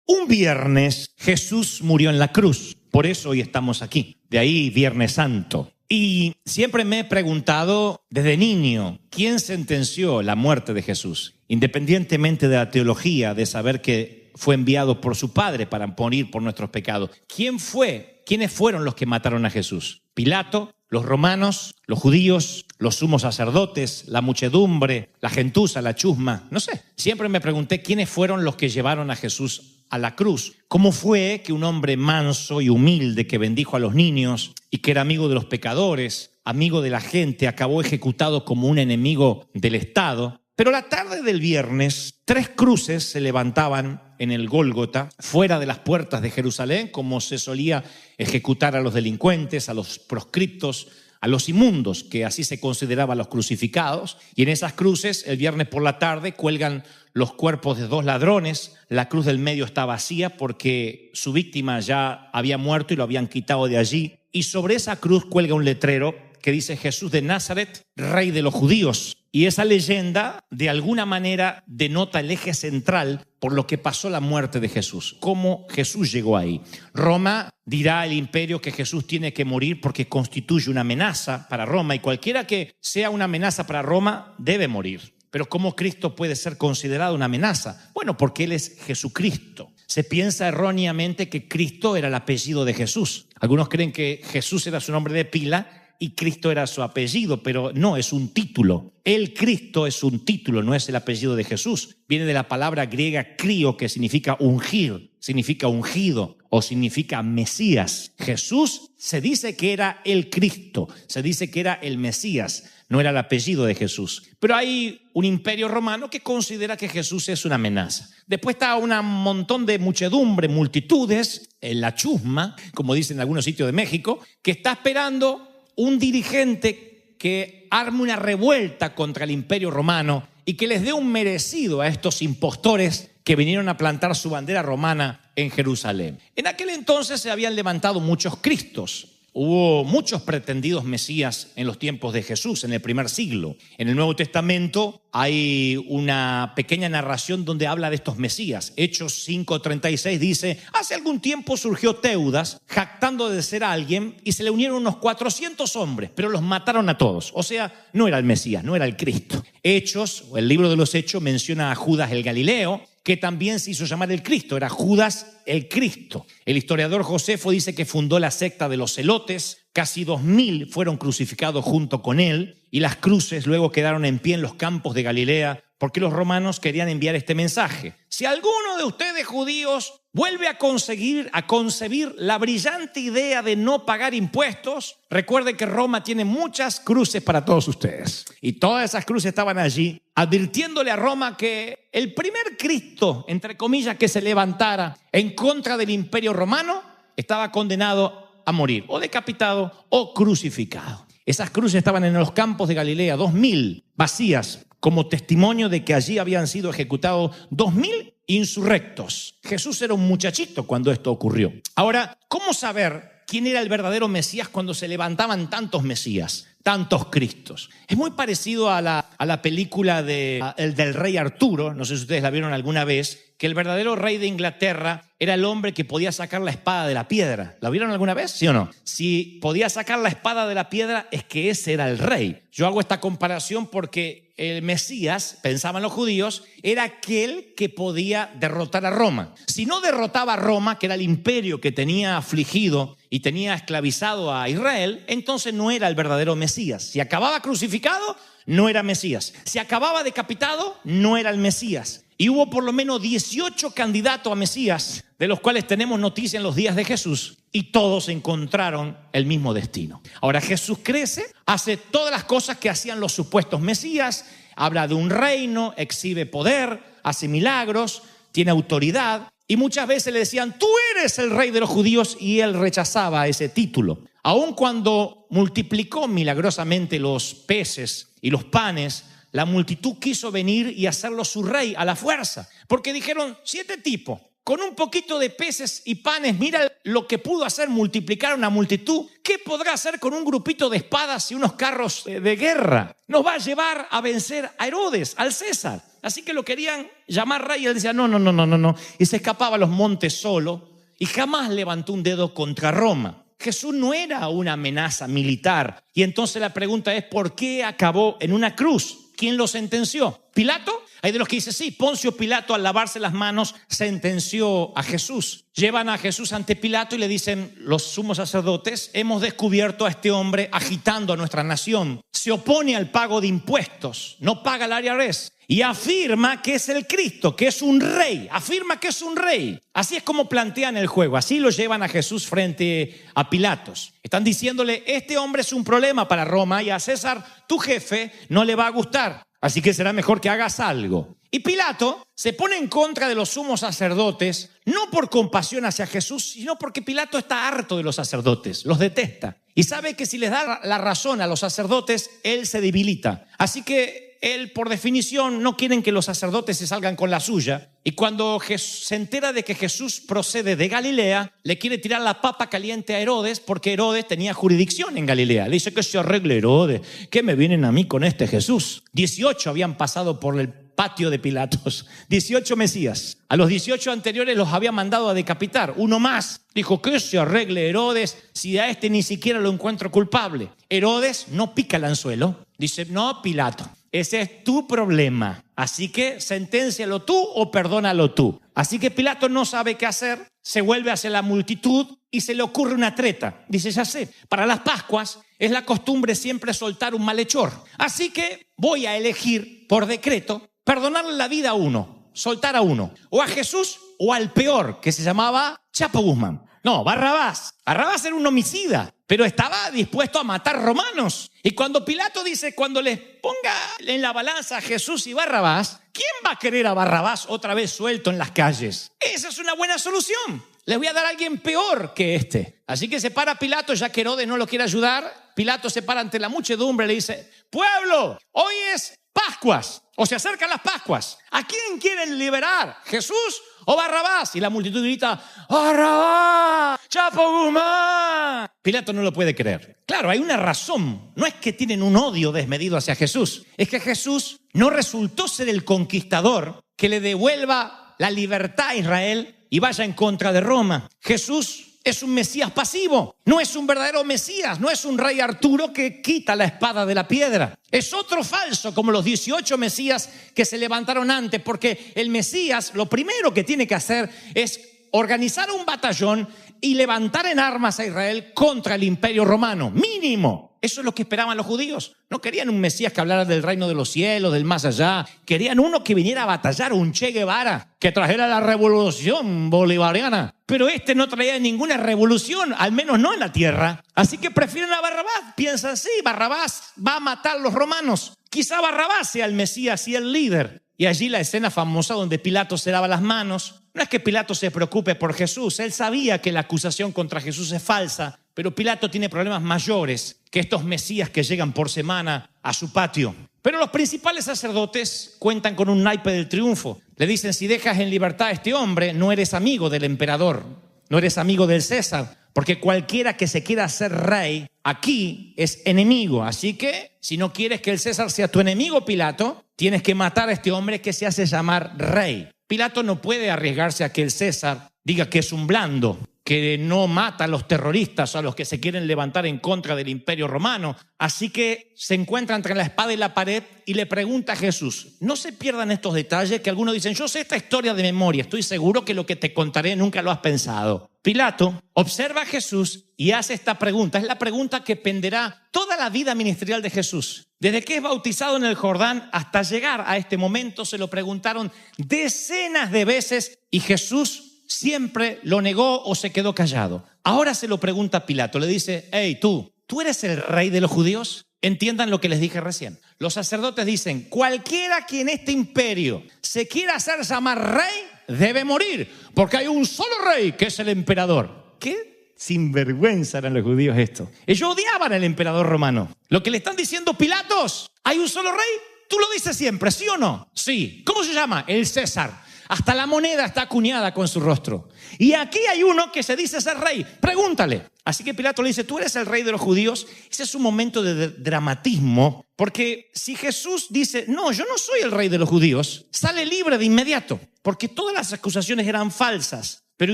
Un viernes Jesús murió en la cruz, por eso hoy estamos aquí, de ahí Viernes Santo. Y siempre me he preguntado desde niño, ¿quién sentenció la muerte de Jesús? Independientemente de la teología, de saber que fue enviado por su Padre para morir por nuestros pecados. ¿Quién fue? ¿Quiénes fueron los que mataron a Jesús? ¿Pilato? ¿Los romanos? ¿Los judíos? ¿Los sumos sacerdotes? ¿La muchedumbre? ¿La gentuza? ¿La chusma? No sé. Siempre me pregunté quiénes fueron los que llevaron a Jesús a la cruz. ¿Cómo fue que un hombre manso y humilde que bendijo a los niños y que era amigo de los pecadores, amigo de la gente, acabó ejecutado como un enemigo del Estado? Pero la tarde del viernes, 3 cruces se levantaban en el Gólgota, fuera de las puertas de Jerusalén, como se solía ejecutar a los delincuentes, a los proscriptos, a los inmundos, que así se consideraban los crucificados. Y en esas cruces, el viernes por la tarde, cuelgan los cuerpos de 2 ladrones. La cruz del medio está vacía porque su víctima ya había muerto y lo habían quitado de allí. Y sobre esa cruz cuelga un letrero que dice Jesús de Nazaret, Rey de los Judíos. Y esa leyenda de alguna manera denota el eje central por lo que pasó la muerte de Jesús, cómo Jesús llegó ahí. Roma dirá el imperio que Jesús tiene que morir porque constituye una amenaza para Roma, y cualquiera que sea una amenaza para Roma debe morir. Pero ¿cómo Cristo puede ser considerado una amenaza? Bueno, porque Él es Jesucristo. Se piensa erróneamente que Cristo era el apellido de Jesús. Algunos creen que Jesús era su nombre de pila y Cristo era su apellido, pero no, es un título. El Cristo es un título, no es el apellido de Jesús. Viene de la palabra griega crío, que significa ungir, significa ungido o significa Mesías. Jesús se dice que era el Cristo, se dice que era el Mesías, no era el apellido de Jesús. Pero hay un imperio romano que considera que Jesús es una amenaza. Después está un montón de muchedumbre, multitudes, en la chusma, como dicen en algunos sitios de México, que está esperando un dirigente que arme una revuelta contra el imperio romano y que les dé un merecido a estos impostores que vinieron a plantar su bandera romana en Jerusalén. En aquel entonces se habían levantado muchos Cristos. Hubo muchos pretendidos mesías en los tiempos de Jesús, en el primer siglo. En el Nuevo Testamento hay una pequeña narración donde habla de estos mesías. Hechos 5:36 dice: hace algún tiempo surgió Teudas, jactando de ser alguien, y se le unieron unos 400 hombres, pero los mataron a todos. O sea, no era el Mesías, no era el Cristo. Hechos, o el libro de los Hechos, menciona a Judas el Galileo, que también se hizo llamar el Cristo, era Judas el Cristo. El historiador Josefo dice que fundó la secta de los celotes, casi 2000 fueron crucificados junto con él, y las cruces luego quedaron en pie en los campos de Galilea, porque los romanos querían enviar este mensaje: si alguno de ustedes judíos vuelve a concebir la brillante idea de no pagar impuestos, recuerde que Roma tiene muchas cruces para todos ustedes. Y todas esas cruces estaban allí, advirtiéndole a Roma que el primer Cristo, entre comillas, que se levantara en contra del imperio romano, estaba condenado a morir, o decapitado o crucificado. Esas cruces estaban en los campos de Galilea, 2000 vacías, como testimonio de que allí habían sido ejecutados 2000 insurrectos. Jesús era un muchachito cuando esto ocurrió. Ahora, ¿cómo saber quién era el verdadero Mesías cuando se levantaban tantos Mesías, tantos Cristos? Es muy parecido a la película del rey Arturo, no sé si ustedes la vieron alguna vez, que el verdadero rey de Inglaterra era el hombre que podía sacar la espada de la piedra. ¿La vieron alguna vez? ¿Sí o no? Si podía sacar la espada de la piedra, es que ese era el rey. Yo hago esta comparación porque el Mesías, pensaban los judíos, era aquel que podía derrotar a Roma. Si no derrotaba a Roma, que era el imperio que tenía afligido y tenía esclavizado a Israel, entonces no era el verdadero Mesías. Si acababa crucificado, no era Mesías. Si acababa decapitado, no era el Mesías. Y hubo por lo menos 18 candidatos a Mesías, de los cuales tenemos noticia en los días de Jesús, y todos encontraron el mismo destino. Ahora Jesús crece, hace todas las cosas que hacían los supuestos Mesías, habla de un reino, exhibe poder, hace milagros, tiene autoridad, y muchas veces le decían: tú eres el rey de los judíos, y él rechazaba ese título. Aun cuando multiplicó milagrosamente los peces y los panes, la multitud quiso venir y hacerlo su rey a la fuerza, porque dijeron: si este tipo con un poquito de peces y panes, mira lo que pudo hacer, multiplicar a una multitud. ¿Qué podrá hacer con un grupito de espadas y unos carros de guerra? Nos va a llevar a vencer a Herodes, al César. Así que lo querían llamar rey y él decía no. Y se escapaba a los montes solo y jamás levantó un dedo contra Roma. Jesús no era una amenaza militar. Y entonces la pregunta es, ¿por qué acabó en una cruz? ¿Quién lo sentenció? ¿Pilato? Hay de los que dicen, sí, Poncio Pilato al lavarse las manos sentenció a Jesús. Llevan a Jesús ante Pilato y le dicen los sumos sacerdotes, hemos descubierto a este hombre agitando a nuestra nación. Se opone al pago de impuestos, no paga el IRS y afirma que es el Cristo, que es un rey. Afirma que es un rey. Así es como plantean el juego. Así lo llevan a Jesús frente a Pilatos. Están diciéndole, este hombre es un problema para Roma y a César, tu jefe, no le va a gustar. Así que será mejor que hagas algo. Y Pilato se pone en contra de los sumos sacerdotes, no por compasión hacia Jesús, sino porque Pilato está harto de los sacerdotes, los detesta. Y sabe que si les da la razón a los sacerdotes, él se debilita. Así que él, por definición, no quieren que los sacerdotes se salgan con la suya. Y cuando se entera de que Jesús procede de Galilea, le quiere tirar la papa caliente a Herodes, porque Herodes tenía jurisdicción en Galilea. Le dice que se arregle Herodes, ¿qué me vienen a mí con este Jesús? 18 habían pasado por el patio de Pilatos, 18 Mesías. A los 18 anteriores los había mandado a decapitar. Uno más dijo que se arregle Herodes si a este ni siquiera lo encuentro culpable. Herodes no pica el anzuelo. Dice, no, Pilato, ese es tu problema. Así que senténcialo tú o perdónalo tú. Así que Pilato no sabe qué hacer, se vuelve hacia la multitud y se le ocurre una treta. Dice, ya sé, para las Pascuas es la costumbre siempre soltar un malhechor. Así que voy a elegir por decreto perdonarle la vida a uno, soltar a uno, o a Jesús o al peor, que se llamaba Chapo Guzmán. No, Barrabás. Barrabás era un homicida, pero estaba dispuesto a matar romanos. Y cuando Pilato dice, cuando les ponga en la balanza a Jesús y Barrabás, ¿quién va a querer a Barrabás otra vez suelto en las calles? Esa es una buena solución. Les voy a dar a alguien peor que este. Así que se para Pilato, ya que Herodes no lo quiere ayudar. Pilato se para ante la muchedumbre y le dice, pueblo, hoy es Pascuas, o se acercan las Pascuas. ¿A quién quieren liberar? ¿Jesús o Barrabás? Y la multitud grita, ¡Barrabás! ¡Chapo Guzmán! Pilato no lo puede creer. Claro, hay una razón. No es que tienen un odio desmedido hacia Jesús. Es que Jesús no resultó ser el conquistador que le devuelva la libertad a Israel y vaya en contra de Roma. Jesús es un Mesías pasivo, no es un verdadero Mesías, no es un rey Arturo que quita la espada de la piedra. Es otro falso, como los 18 Mesías que se levantaron antes, porque el Mesías lo primero que tiene que hacer es organizar un batallón y levantar en armas a Israel contra el Imperio Romano, mínimo. Eso es lo que esperaban los judíos. No querían un Mesías que hablara del reino de los cielos, del más allá. Querían uno que viniera a batallar, un Che Guevara, que trajera la revolución bolivariana. Pero este no traía ninguna revolución, al menos no en la tierra. Así que prefieren a Barrabás. Piensan, sí, Barrabás va a matar a los romanos. Quizá Barrabás sea el Mesías y el líder. Y allí la escena famosa donde Pilato se lava las manos. No es que Pilato se preocupe por Jesús. Él sabía que la acusación contra Jesús es falsa. Pero Pilato tiene problemas mayores que estos Mesías que llegan por semana a su patio. Pero los principales sacerdotes cuentan con un naipe del triunfo. Le dicen, si dejas en libertad a este hombre, no eres amigo del emperador, no eres amigo del César, porque cualquiera que se quiera hacer rey aquí es enemigo. Así que, si no quieres que el César sea tu enemigo, Pilato, tienes que matar a este hombre que se hace llamar rey. Pilato no puede arriesgarse a que el César diga que es un blando, que no mata a los terroristas o a los que se quieren levantar en contra del Imperio Romano. Así que se encuentra entre la espada y la pared y le pregunta a Jesús, no se pierdan estos detalles que algunos dicen, yo sé esta historia de memoria, estoy seguro que lo que te contaré nunca lo has pensado. Pilato observa a Jesús y hace esta pregunta. Es la pregunta que penderá toda la vida ministerial de Jesús. Desde que es bautizado en el Jordán hasta llegar a este momento se lo preguntaron decenas de veces y Jesús siempre lo negó o se quedó callado. Ahora se lo pregunta a Pilato, le dice, hey, ¿tú eres el rey de los judíos? Entiendan lo que les dije recién. Los sacerdotes dicen, cualquiera que en este imperio se quiera hacer llamar rey, debe morir, porque hay un solo rey que es el emperador. ¿Qué sinvergüenza eran los judíos esto? Ellos odiaban al emperador romano. Lo que le están diciendo Pilatos, hay un solo rey, tú lo dices siempre, ¿sí o no? Sí. ¿Cómo se llama? El César. Hasta la moneda está acuñada con su rostro. Y aquí hay uno que se dice ser rey. Pregúntale. Así que Pilato le dice, ¿tú eres el rey de los judíos? Ese es un momento de dramatismo, porque si Jesús dice, no, yo no soy el rey de los judíos, sale libre de inmediato, porque todas las acusaciones eran falsas. Pero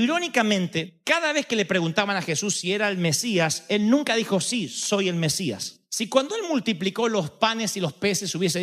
irónicamente, cada vez que le preguntaban a Jesús si era el Mesías, él nunca dijo, sí, soy el Mesías. Si cuando él multiplicó los panes y los peces hubiese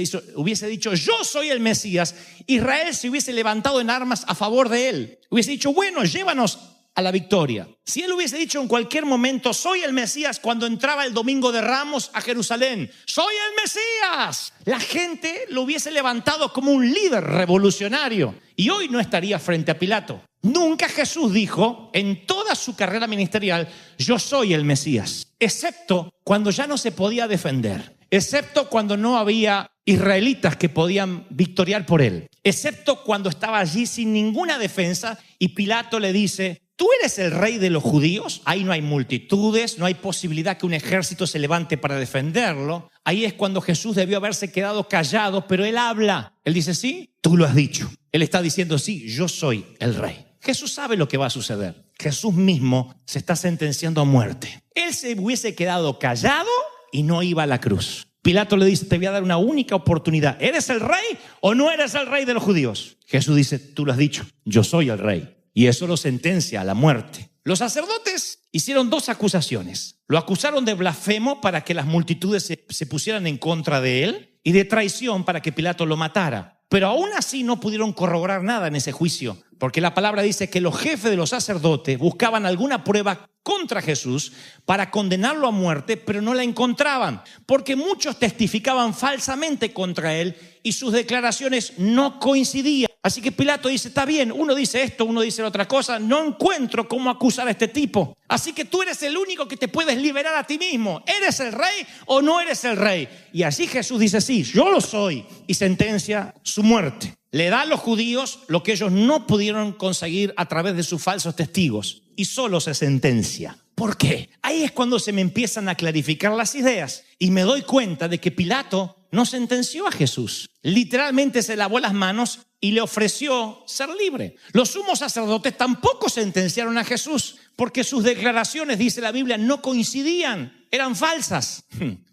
dicho, yo soy el Mesías, Israel se hubiese levantado en armas a favor de él. Hubiese dicho, bueno, llévanos a la victoria. Si él hubiese dicho en cualquier momento, soy el Mesías, cuando entraba el domingo de Ramos a Jerusalén, soy el Mesías, la gente lo hubiese levantado como un líder revolucionario y hoy no estaría frente a Pilato. Nunca Jesús dijo en toda su carrera ministerial, yo soy el Mesías, excepto cuando ya no se podía defender, excepto cuando no había israelitas que podían victoriar por él, excepto cuando estaba allí sin ninguna defensa y Pilato le dice, ¿tú eres el rey de los judíos? Ahí no hay multitudes, no hay posibilidad que un ejército se levante para defenderlo. Ahí es cuando Jesús debió haberse quedado callado, pero él habla. Él dice, sí, tú lo has dicho. Él está diciendo, sí, yo soy el rey. Jesús sabe lo que va a suceder. Jesús mismo se está sentenciando a muerte. Él se hubiese quedado callado y no iba a la cruz. Pilato le dice, te voy a dar una única oportunidad. ¿Eres el rey o no eres el rey de los judíos? Jesús dice, tú lo has dicho, yo soy el rey. Y eso lo sentencia a la muerte. Los sacerdotes hicieron dos acusaciones. Lo acusaron de blasfemo para que las multitudes se pusieran en contra de él y de traición para que Pilato lo matara. Pero aún así no pudieron corroborar nada en ese juicio, porque la palabra dice que los jefes de los sacerdotes buscaban alguna prueba contra Jesús para condenarlo a muerte, pero no la encontraban, porque muchos testificaban falsamente contra él y sus declaraciones no coincidían. Así que Pilato dice, está bien, uno dice esto, uno dice la otra cosa, no encuentro cómo acusar a este tipo. Así que tú eres el único que te puedes liberar a ti mismo. ¿Eres el rey o no eres el rey? Y así Jesús dice, sí, yo lo soy, y sentencia su muerte. Le da a los judíos lo que ellos no pudieron conseguir a través de sus falsos testigos y solo se sentencia. ¿Por qué? Ahí es cuando se me empiezan a clarificar las ideas y me doy cuenta de que Pilato no sentenció a Jesús. Literalmente se lavó las manos y le ofreció ser libre. Los sumos sacerdotes tampoco sentenciaron a Jesús porque sus declaraciones, dice la Biblia, no coincidían, eran falsas.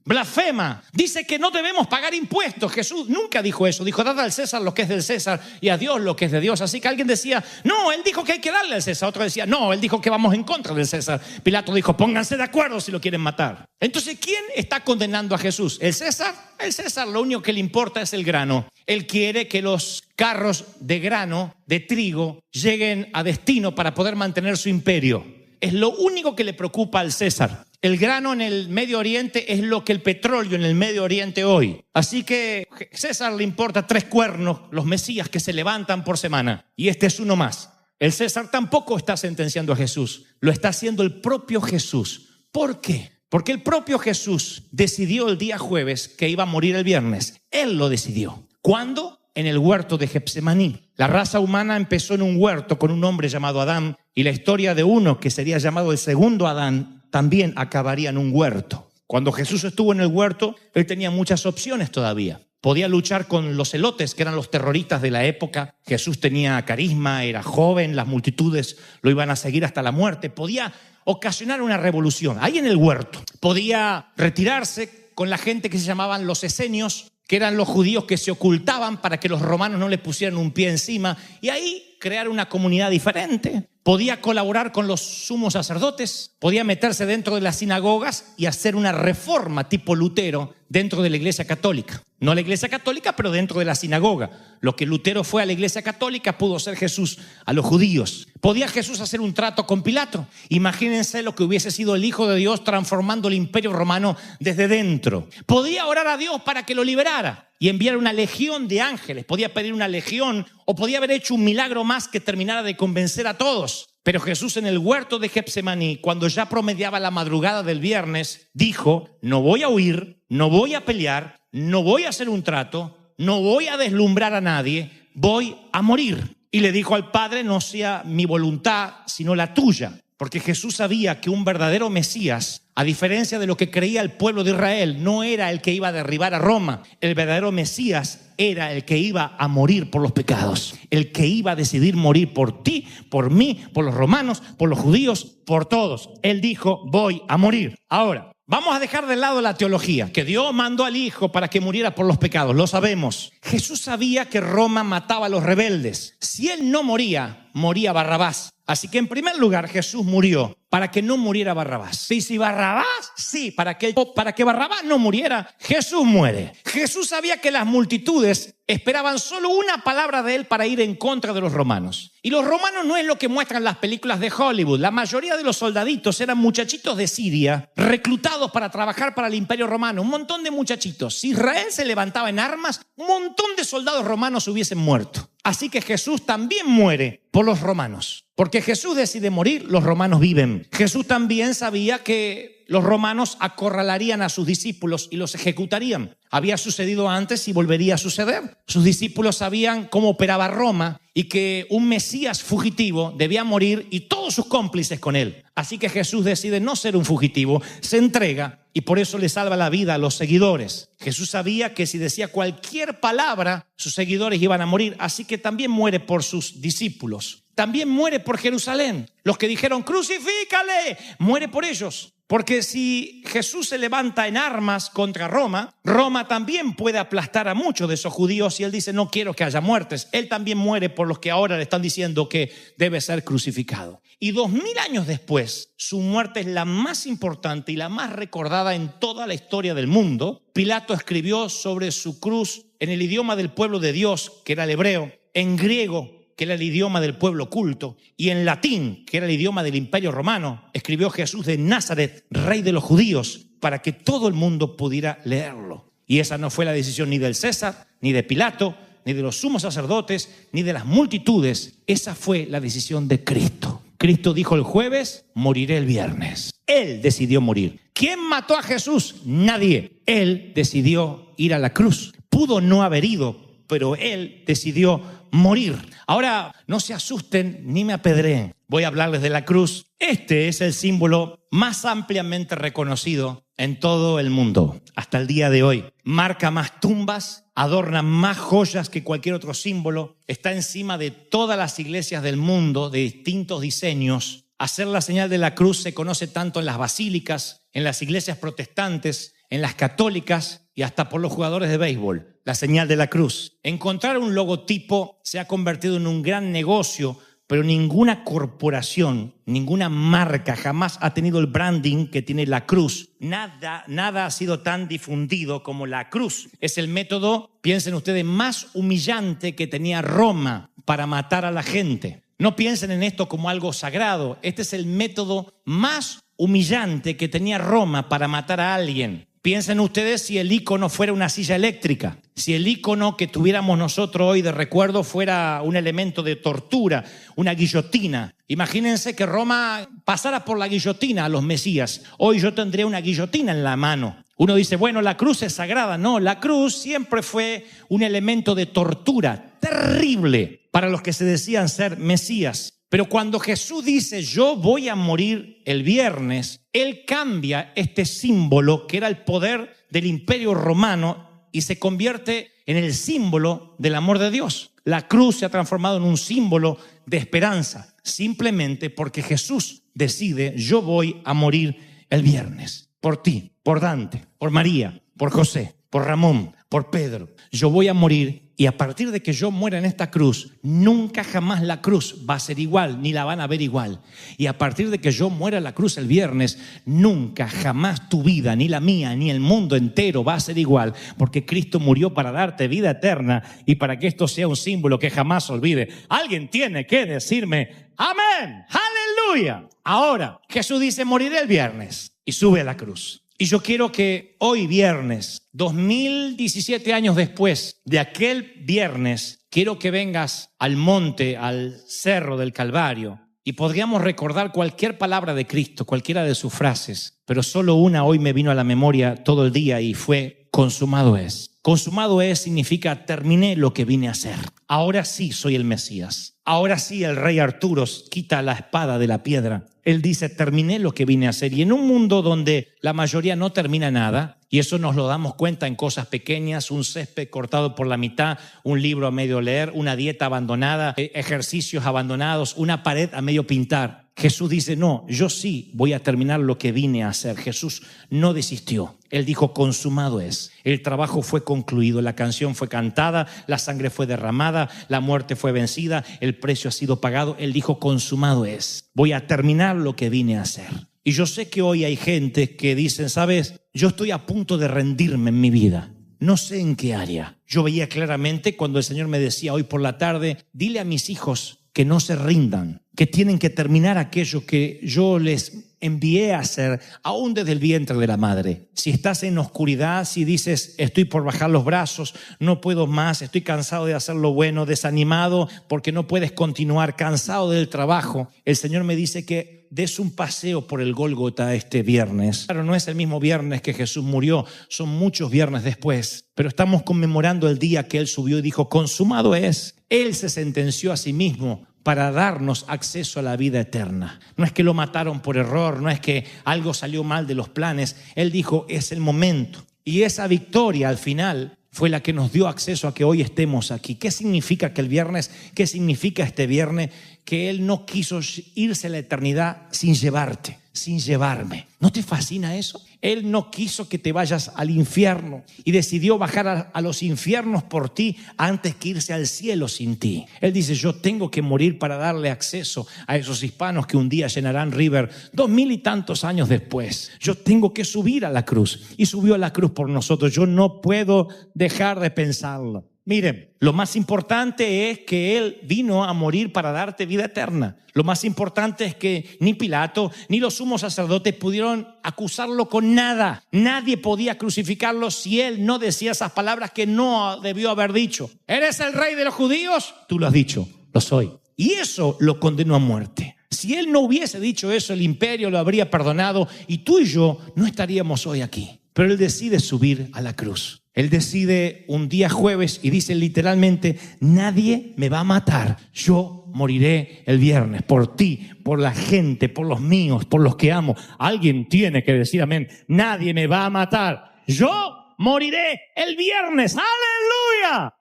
Blasfema. Dice que no debemos pagar impuestos. Jesús nunca dijo eso. Dijo, dad al César lo que es del César y a Dios lo que es de Dios. Así que alguien decía, no, él dijo que hay que darle al César. Otro decía, no, él dijo que vamos en contra del César. Pilato dijo, pónganse de acuerdo si lo quieren matar. Entonces, ¿quién está condenando a Jesús? ¿El César? El César lo único que le importa es el grano. Él quiere que los carros de grano, de trigo, lleguen a destino para poder mantener su imperio. Es lo único que le preocupa al César. El grano en el Medio Oriente es lo que el petróleo en el Medio Oriente hoy. Así que a César le importa 3 cuernos, los mesías que se levantan por semana. Y este es uno más. El César tampoco está sentenciando a Jesús. Lo está haciendo el propio Jesús. ¿Por qué? Porque el propio Jesús decidió el día jueves que iba a morir el viernes. Él lo decidió. ¿Cuándo? En el huerto de Getsemaní. La raza humana empezó en un huerto con un hombre llamado Adán y la historia de uno que sería llamado el segundo Adán también acabaría en un huerto. Cuando Jesús estuvo en el huerto, él tenía muchas opciones todavía. Podía luchar con los celotes, que eran los terroristas de la época. Jesús tenía carisma, era joven, las multitudes lo iban a seguir hasta la muerte. Podía ocasionar una revolución ahí en el huerto. Podía retirarse con la gente que se llamaban los esenios, que eran los judíos que se ocultaban para que los romanos no le pusieran un pie encima, y ahí crear una comunidad diferente. Podía colaborar con los sumos sacerdotes, podía meterse dentro de las sinagogas y hacer una reforma tipo Lutero dentro de la Iglesia Católica. No la Iglesia Católica, pero dentro de la sinagoga. Lo que Lutero fue a la Iglesia Católica pudo ser Jesús a los judíos. ¿Podía Jesús hacer un trato con Pilato? Imagínense lo que hubiese sido el Hijo de Dios transformando el Imperio Romano desde dentro. Podía orar a Dios para que lo liberara y enviar una legión de ángeles. Podía pedir una legión o podía haber hecho un milagro más que terminara de convencer a todos. Pero Jesús en el huerto de Getsemaní, cuando ya promediaba la madrugada del viernes, dijo, no voy a huir, no voy a pelear, no voy a hacer un trato, no voy a deslumbrar a nadie, voy a morir. Y le dijo al Padre, no sea mi voluntad, sino la tuya. Porque Jesús sabía que un verdadero Mesías A diferencia de lo que creía el pueblo de Israel, no era el que iba a derribar a Roma. El verdadero Mesías era el que iba a morir por los pecados, el que iba a decidir morir por ti, por mí, por los romanos, por los judíos, por todos. Él dijo, voy a morir. Ahora, vamos a dejar de lado la teología, que Dios mandó al Hijo para que muriera por los pecados, lo sabemos. Jesús sabía que Roma mataba a los rebeldes. Si Él no moría, moría Barrabás. Así que en primer lugar Jesús murió para que no muriera Barrabás. Y si Barrabás, sí, para que Barrabás no muriera, Jesús muere. Jesús sabía que las multitudes esperaban solo una palabra de Él para ir en contra de los romanos. Y los romanos no es lo que muestran las películas de Hollywood. La mayoría de los soldaditos eran muchachitos de Siria, reclutados para trabajar para el Imperio Romano. Un montón de muchachitos. Si Israel se levantaba en armas, un montón de soldados romanos hubiesen muerto. Así que Jesús también muere por los romanos. Porque Jesús decide morir, los romanos viven. Jesús también sabía que los romanos acorralarían a sus discípulos y los ejecutarían. Había sucedido antes y volvería a suceder. Sus discípulos sabían cómo operaba Roma y que un Mesías fugitivo debía morir y todos sus cómplices con él. Así que Jesús decide no ser un fugitivo, se entrega y por eso le salva la vida a los seguidores. Jesús sabía que si decía cualquier palabra, sus seguidores iban a morir, así que también muere por sus discípulos. También muere por Jerusalén. Los que dijeron, crucifícale, muere por ellos. Porque si Jesús se levanta en armas contra Roma, Roma también puede aplastar a muchos de esos judíos y Él dice, no quiero que haya muertes. Él también muere por los que ahora le están diciendo que debe ser crucificado. Y 2000 años después, su muerte es la más importante y la más recordada en toda la historia del mundo. Pilato escribió sobre su cruz en el idioma del pueblo de Dios, que era el hebreo, en griego, que era el idioma del pueblo culto, y en latín, que era el idioma del Imperio Romano, escribió Jesús de Nazaret, rey de los judíos, para que todo el mundo pudiera leerlo. Y esa no fue la decisión ni del César, ni de Pilato, ni de los sumos sacerdotes, ni de las multitudes. Esa fue la decisión de Cristo. Cristo dijo el jueves, moriré el viernes. Él decidió morir. ¿Quién mató a Jesús? Nadie. Él decidió ir a la cruz. Pudo no haber ido, pero Él decidió morir. Ahora, no se asusten ni me apedreen. Voy a hablarles de la cruz. Este es el símbolo más ampliamente reconocido en todo el mundo hasta el día de hoy. Marca más tumbas, adorna más joyas que cualquier otro símbolo. Está encima de todas las iglesias del mundo de distintos diseños. Hacer la señal de la cruz se conoce tanto en las basílicas, en las iglesias protestantes, en las católicas y hasta por los jugadores de béisbol. La señal de la cruz. Encontrar un logotipo se ha convertido en un gran negocio, pero ninguna corporación, ninguna marca jamás ha tenido el branding que tiene la cruz. Nada ha sido tan difundido como la cruz. Es el método, piensen ustedes, más humillante que tenía Roma para matar a la gente. No piensen en esto como algo sagrado. Este es el método más humillante que tenía Roma para matar a alguien. Piensen ustedes si el ícono fuera una silla eléctrica, si el ícono que tuviéramos nosotros hoy de recuerdo fuera un elemento de tortura, una guillotina. Imagínense que Roma pasara por la guillotina a los Mesías. Hoy yo tendría una guillotina en la mano. Uno dice, bueno, la cruz es sagrada. No, la cruz siempre fue un elemento de tortura terrible para los que se decían ser Mesías. Pero cuando Jesús dice, yo voy a morir el viernes, Él cambia este símbolo que era el poder del Imperio Romano y se convierte en el símbolo del amor de Dios. La cruz se ha transformado en un símbolo de esperanza, simplemente porque Jesús decide, yo voy a morir el viernes. Por ti, por Dante, por María, por José, por Ramón, por Pedro. Yo voy a morir y a partir de que yo muera en esta cruz, nunca jamás la cruz va a ser igual, ni la van a ver igual. Y a partir de que yo muera en la cruz el viernes, nunca jamás tu vida, ni la mía, ni el mundo entero va a ser igual, porque Cristo murió para darte vida eterna y para que esto sea un símbolo que jamás olvide. Alguien tiene que decirme, amén, aleluya. Ahora, Jesús dice, moriré el viernes y sube a la cruz. Y yo quiero que hoy viernes, 2017 años después de aquel viernes, quiero que vengas al monte, al cerro del Calvario y podríamos recordar cualquier palabra de Cristo, cualquiera de sus frases, pero solo una hoy me vino a la memoria todo el día y fue consumado es. Consumado es significa terminé lo que vine a hacer. Ahora sí soy el Mesías. Ahora sí el rey Arturo quita la espada de la piedra. Él dice, terminé lo que vine a hacer. Y en un mundo donde la mayoría no termina nada, y eso nos lo damos cuenta en cosas pequeñas, un césped cortado por la mitad, un libro a medio leer, una dieta abandonada, ejercicios abandonados, una pared a medio pintar. Jesús dice, no, yo sí voy a terminar lo que vine a hacer. Jesús no desistió. Él dijo, consumado es. El trabajo fue concluido, la canción fue cantada, la sangre fue derramada, la muerte fue vencida, el precio ha sido pagado. Él dijo, consumado es. Voy a terminar lo que vine a hacer. Y yo sé que hoy hay gente que dicen, ¿sabes? Yo estoy a punto de rendirme en mi vida. No sé en qué área. Yo veía claramente cuando el Señor me decía hoy por la tarde, dile a mis hijos que no se rindan, que tienen que terminar aquello que yo les envié a hacer, aún desde el vientre de la madre. Si estás en oscuridad, si dices, estoy por bajar los brazos, no puedo más, estoy cansado de hacer lo bueno, desanimado porque no puedes continuar, cansado del trabajo, el Señor me dice que des un paseo por el Gólgota este viernes. Claro, no es el mismo viernes que Jesús murió, son muchos viernes después, pero estamos conmemorando el día que Él subió y dijo, consumado es. Él se sentenció a sí mismo para darnos acceso a la vida eterna. No es que lo mataron por error, no es que algo salió mal de los planes. Él dijo, es el momento. Y esa victoria al final fue la que nos dio acceso a que hoy estemos aquí. ¿Qué significa que el viernes? ¿Qué significa este viernes? Que Él no quiso irse a la eternidad sin llevarte, sin llevarme. ¿No te fascina eso? Él no quiso que te vayas al infierno y decidió bajar a los infiernos por ti antes que irse al cielo sin ti. Él dice, yo tengo que morir para darle acceso a esos hispanos que un día llenarán River 2000 y tantos años después. Yo tengo que subir a la cruz y subió a la cruz por nosotros. Yo no puedo dejar de pensarlo. Miren, lo más importante es que Él vino a morir para darte vida eterna. Lo más importante es que ni Pilato ni los sumos sacerdotes pudieron acusarlo con nada. Nadie podía crucificarlo si Él no decía esas palabras que no debió haber dicho. ¿Eres el rey de los judíos? Tú lo has dicho, lo soy. Y eso lo condenó a muerte. Si Él no hubiese dicho eso, el imperio lo habría perdonado y tú y yo no estaríamos hoy aquí. Pero Él decide subir a la cruz. Él decide un día jueves y dice literalmente, nadie me va a matar. Yo moriré el viernes por ti, por la gente, por los míos, por los que amo. Alguien tiene que decir amén. Nadie me va a matar. Yo moriré el viernes. ¡Aleluya!